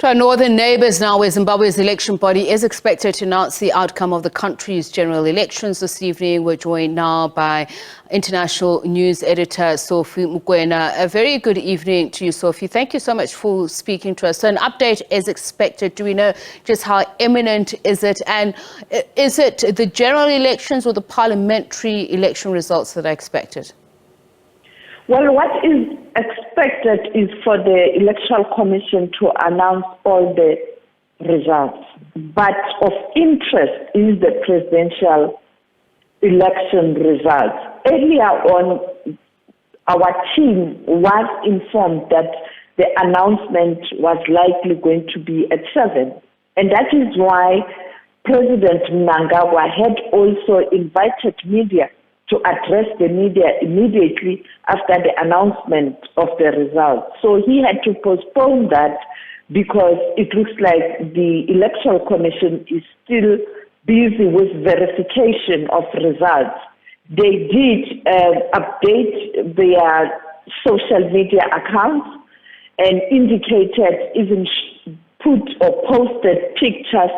To our northern neighbours now, where Zimbabwe's election body is expected to announce the outcome of the country's general elections this evening. We're joined now by International News Editor Sophie. A very good evening to you, Sophie. Thank you so much for speaking to us. So an update is expected. Do we know just how imminent is it? And is it the general elections or the parliamentary election results that are expected? Well, what is expected is for the Electoral Commission to announce all the results. But of interest is the presidential election results. Earlier on, our team was informed that the announcement was likely going to be at 7. And that is why President Mnangagwa had also invited media to address the media immediately after the announcement of the results. So he had to postpone that because it looks like the Electoral Commission is still busy with verification of results. They did update their social media accounts and indicated, even put or posted pictures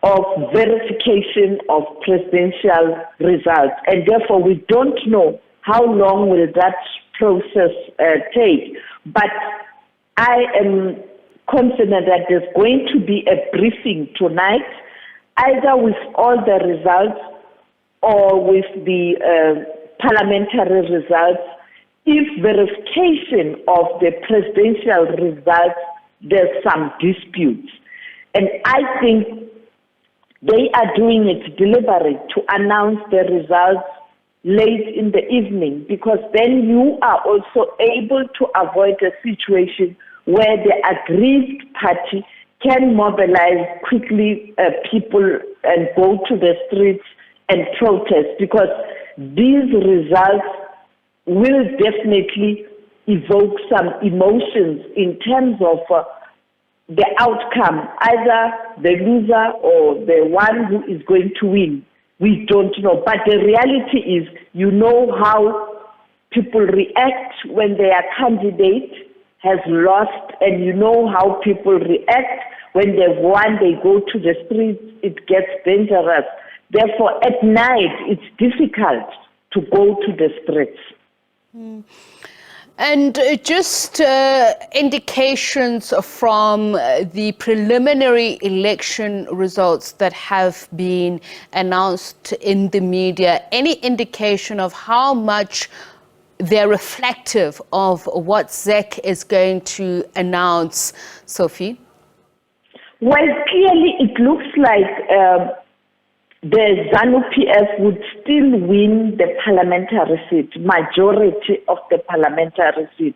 of verification of presidential results. And therefore, we don't know how long will that process take. But I am confident that there's going to be a briefing tonight, either with all the results or with the parliamentary results. If verification of the presidential results, there's some disputes. And I think they are doing it deliberately to announce the results late in the evening, because then you are also able to avoid a situation where the aggrieved party can mobilize quickly people and go to the streets and protest, because these results will definitely evoke some emotions in terms of the outcome, either the loser or the one who is going to win. We don't know. But the reality is, you know how people react when their candidate has lost, and you know how people react when they've won, they go to the streets, it gets dangerous. Therefore, at night, it's difficult to go to the streets. And just indications from the preliminary election results that have been announced in the media, any indication of how much they're reflective of what ZEC is going to announce, Sophie? Well, clearly it looks like the ZANU-PF would still win the parliamentary seat, majority of the parliamentary seat.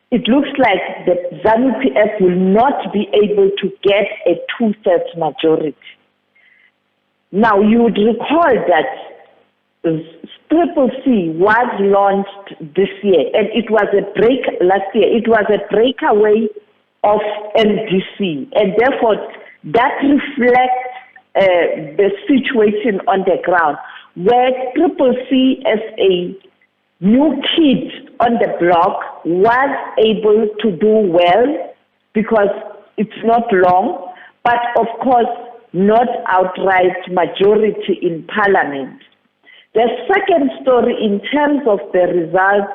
It looks like the ZANU-PF will not be able to get a 2/3 majority. Now, you would recall that SABC was launched this year, and it was last year. It was a breakaway of MDC, and therefore that reflects the situation on the ground, where SABC as a new kid on the block was able to do well because it's not long, but of course not outright majority in parliament. The second story in terms of the results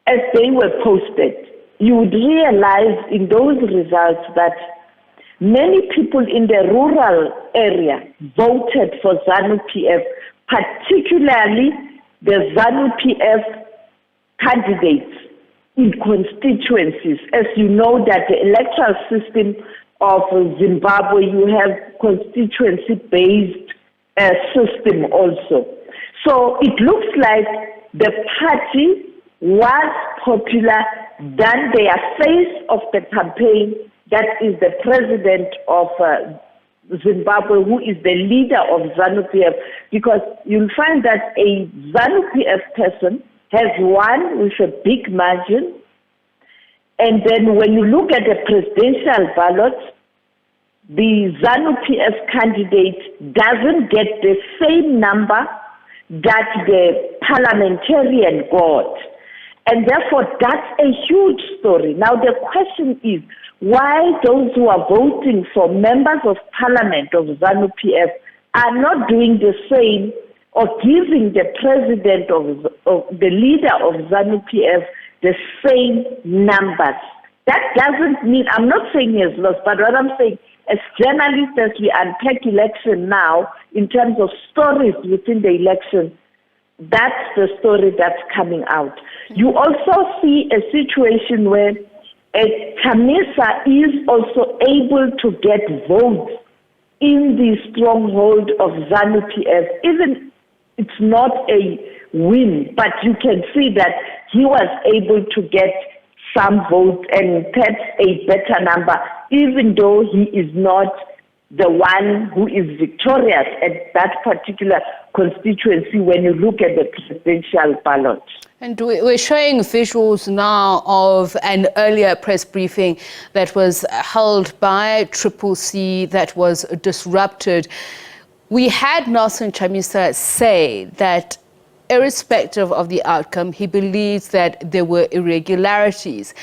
as they were posted, you would realize in those results that many people in the rural area voted for ZANU-PF, particularly the ZANU-PF candidates in constituencies. As you know, that the electoral system of Zimbabwe, you have constituency-based system also. So it looks like the party was popular than their face of the campaign, that is the president of Zimbabwe, who is the leader of ZANU-PF, because you'll find that a ZANU-PF person has won with a big margin, and then when you look at the presidential ballot, the ZANU-PF candidate doesn't get the same number that the parliamentarian got. And therefore, that's a huge story. Now, the question is, why those who are voting for members of parliament of ZANU-PF are not doing the same or giving the president of the leader of ZANU-PF the same numbers. That doesn't mean, I'm not saying he has lost, but what I'm saying, as journalists, as we unpack election now, in terms of stories within the election, that's the story that's coming out. You also see a situation where Chamisa is also able to get votes in the stronghold of ZANU-PF. Even it's not a win, but you can see that he was able to get some votes and perhaps a better number, even though he is not the one who is victorious at that particular constituency when you look at the presidential ballot. And we're showing visuals now of an earlier press briefing that was held by ZEC that was disrupted. We had Nelson Chamisa say that irrespective of the outcome, he believes that there were irregularities.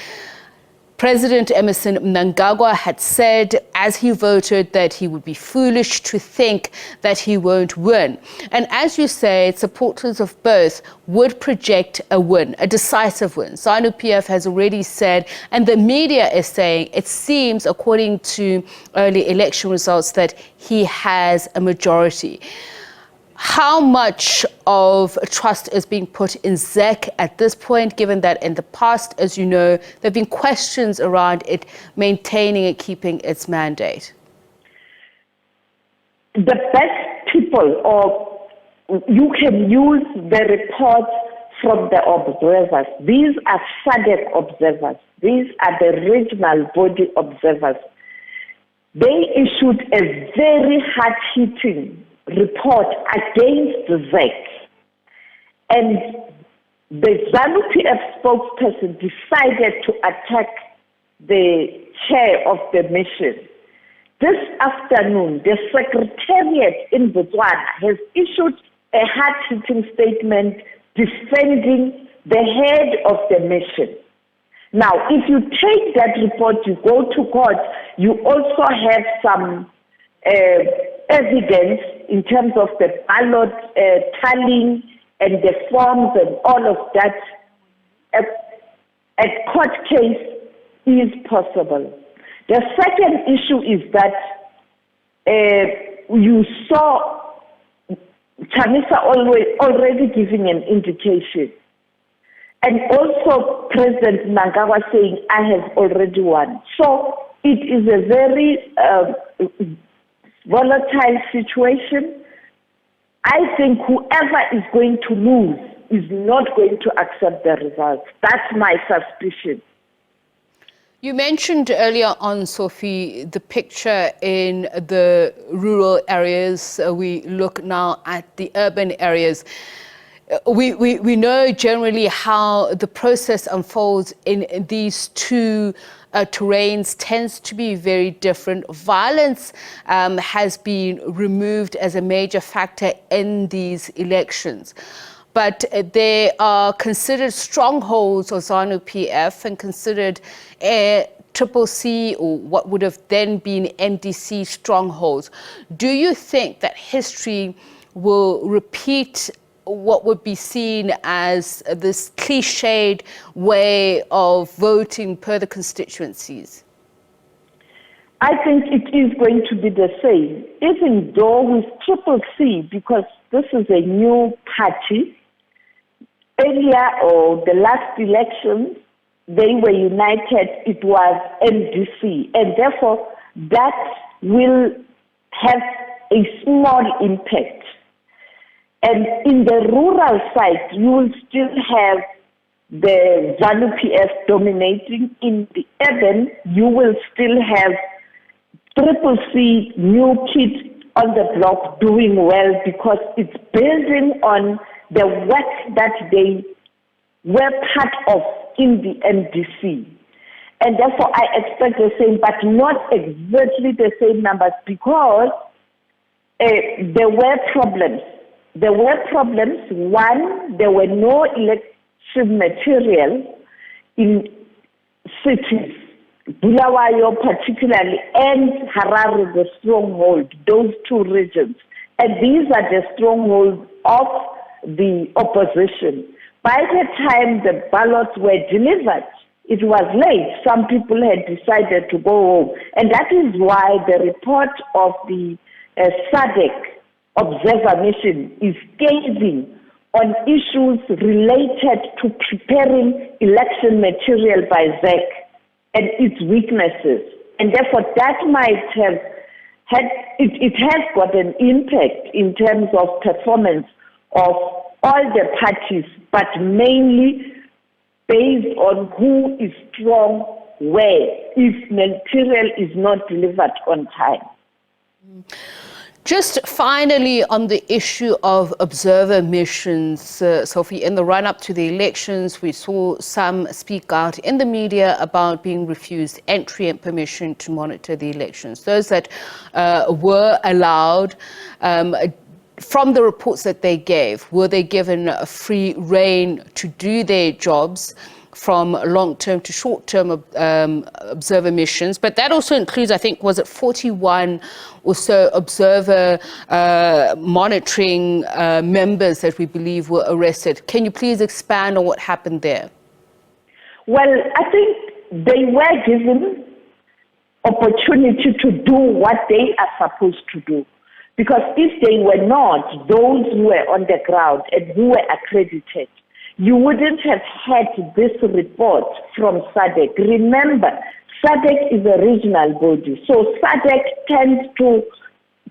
President Emmerson Mnangagwa had said as he voted that he would be foolish to think that he won't win. And as you say, supporters of both would project a win, a decisive win. ZANU-PF has already said, and the media is saying, it seems, according to early election results, that he has a majority. How much of trust is being put in ZEC at this point, given that in the past, as you know, there have been questions around it maintaining and keeping its mandate? The best people, or you can use the reports from the observers. These are SADC observers. These are the regional body observers. They issued a very hard-hitting report against ZEC. And the ZANU-PF spokesperson decided to attack the chair of the mission. This afternoon, the Secretariat in Botswana has issued a hard-hitting statement defending the head of the mission. Now, if you take that report, you go to court, you also have some evidence in terms of the ballot tallying and the forms and all of that. A court case is possible. The second issue is that you saw Chamisa already giving an indication. And also President Mnangagwa saying, I have already won. So it is a very volatile situation. I think whoever is going to lose is not going to accept the results. That's my suspicion. You mentioned earlier on, Sophie, the picture in the rural areas. We look now at the urban areas. We know generally how the process unfolds in these two terrains tends to be very different. Violence has been removed as a major factor in these elections. But they are considered strongholds of ZANU-PF and considered ZEC or what would have then been MDC strongholds. Do you think that history will repeat what would be seen as this cliched way of voting per the constituencies? I think it is going to be the same, even though with ZEC, because this is a new party. Earlier, or the last elections, they were united, it was MDC, and therefore that will have a small impact. And in the rural side, you will still have the ZANU-PF dominating. In the urban, you will still have ZEC, new kid on the block doing well because it's building on the work that they were part of in the MDC. And therefore, I expect the same, but not exactly the same numbers because there were problems. There were problems. One, there were no election election material in cities, Bulawayo particularly, and Harare, the stronghold, those two regions. And these are the strongholds of the opposition. By the time the ballots were delivered, it was late. Some people had decided to go home. And that is why the report of the SADC Observer Mission is gazing on issues related to preparing election material by ZEC and its weaknesses. And therefore that might have had, it has got an impact in terms of performance of all the parties, but mainly based on who is strong where, if material is not delivered on time. Just finally on the issue of observer missions, Sophie, in the run-up to the elections, we saw some speak out in the media about being refused entry and permission to monitor the elections. Those that were allowed, from the reports that they gave, were they given a free rein to do their jobs from long-term to short-term observer missions? But that also includes, I think, was it 41 or so observer monitoring members that we believe were arrested. Can you please expand on what happened there? Well, I think they were given opportunity to do what they are supposed to do. Because if they were not, those who were on the ground and who were accredited, you wouldn't have had this report from SADC. Remember, SADC is a regional body, so SADC tends to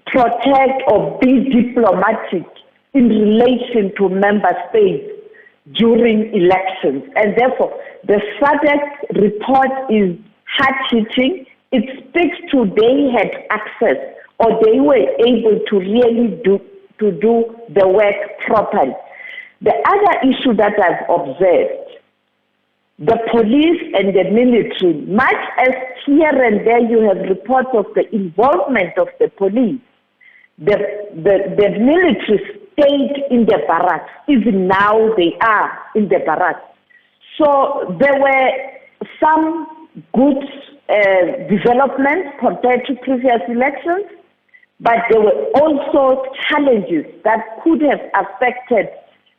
protect or be diplomatic in relation to member states during elections. And therefore, the SADC report is hard-hitting. It speaks to they had access or they were able to really do the work properly. The other issue that I've observed, the police and the military, much as here and there you have reports of the involvement of the police, the military stayed in the barracks. Even now they are in the barracks. So there were some good developments compared to previous elections, but there were also challenges that could have affected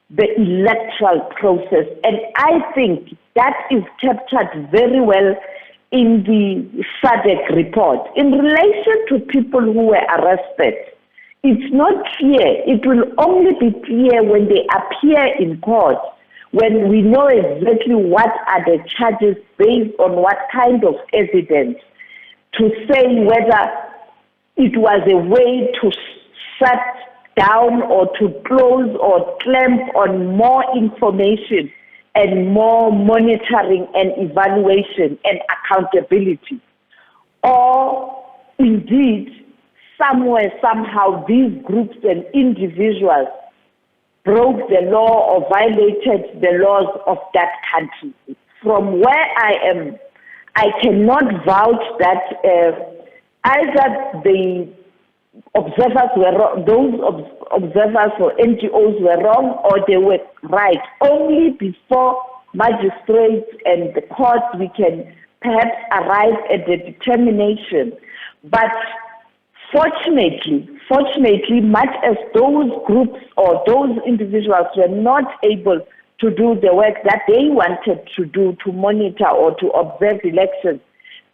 the electoral process. And I think that is captured very well in the SADC report. In relation to people who were arrested, it's not clear. It will only be clear when they appear in court, when we know exactly what are the charges based on what kind of evidence, to say whether it was a way to shut down or to close or clamp on more information and more monitoring and evaluation and accountability. Or indeed, somewhere, somehow, these groups and individuals broke the law or violated the laws of that country. From where I am, I cannot vouch that either the observers were wrong, those observers or NGOs were wrong, or they were right. Only before magistrates and the courts we can perhaps arrive at the determination. But fortunately, much as those groups or those individuals were not able to do the work that they wanted to do to monitor or to observe elections,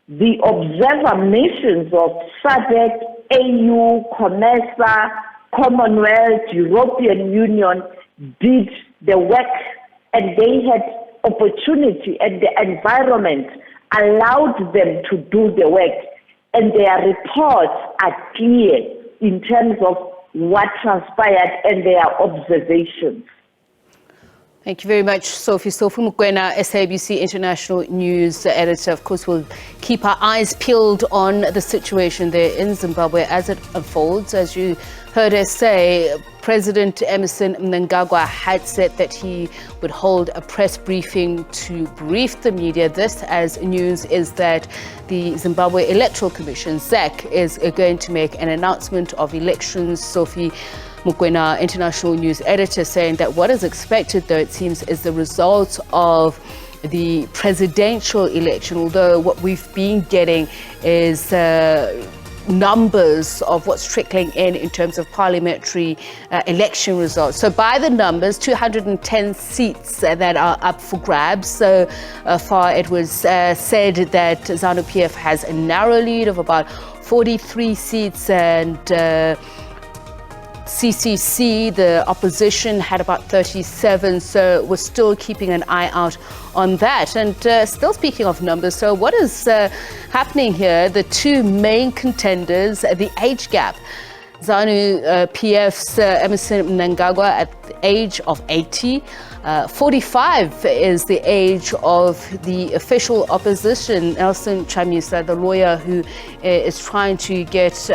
the observer missions of SADC, AU, COMESA, Commonwealth, European Union did the work, and they had opportunity and the environment allowed them to do the work. And their reports are clear in terms of what transpired and their observations. Thank you very much, Sophie. Sophie Mokoena, SABC International News Editor. Of course, we'll keep our eyes peeled on the situation there in Zimbabwe as it unfolds. As you heard us say, President Emmerson Mnangagwa had said that he would hold a press briefing to brief the media. This, as news, is that the Zimbabwe Electoral Commission, ZEC, is going to make an announcement of elections. Sophie, Mokoena, International News Editor, saying that what is expected, though, it seems, is the result of the presidential election, although what we've been getting is numbers of what's trickling in terms of parliamentary election results. So by the numbers, 210 seats that are up for grabs. So far it was said that ZANU-PF has a narrow lead of about 43 seats, and CCC, the opposition, had about 37, so we're still keeping an eye out on that. And still speaking of numbers, so what is happening here? The two main contenders, the age gap. ZANU-PF's Emmerson Mnangagwa at the age of 80. 45 is the age of the official opposition, Nelson Chamisa, the lawyer who is trying to get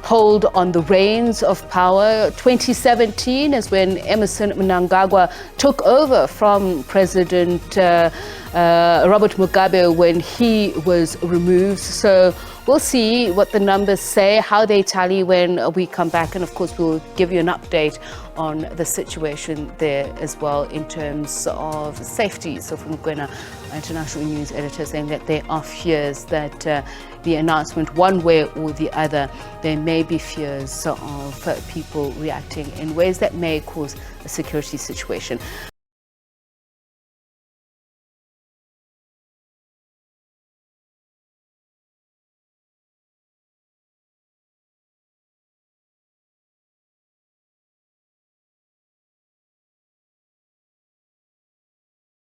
hold on the reins of power. 2017 is when Emmerson Mnangagwa took over from President Robert Mugabe when he was removed. So we'll see what the numbers say, how they tally when we come back. And of course, we'll give you an update on the situation there as well in terms of safety. So from Mokoena, International News Editor, saying that there are fears that the announcement, one way or the other, there may be fears of people reacting in ways that may cause a security situation.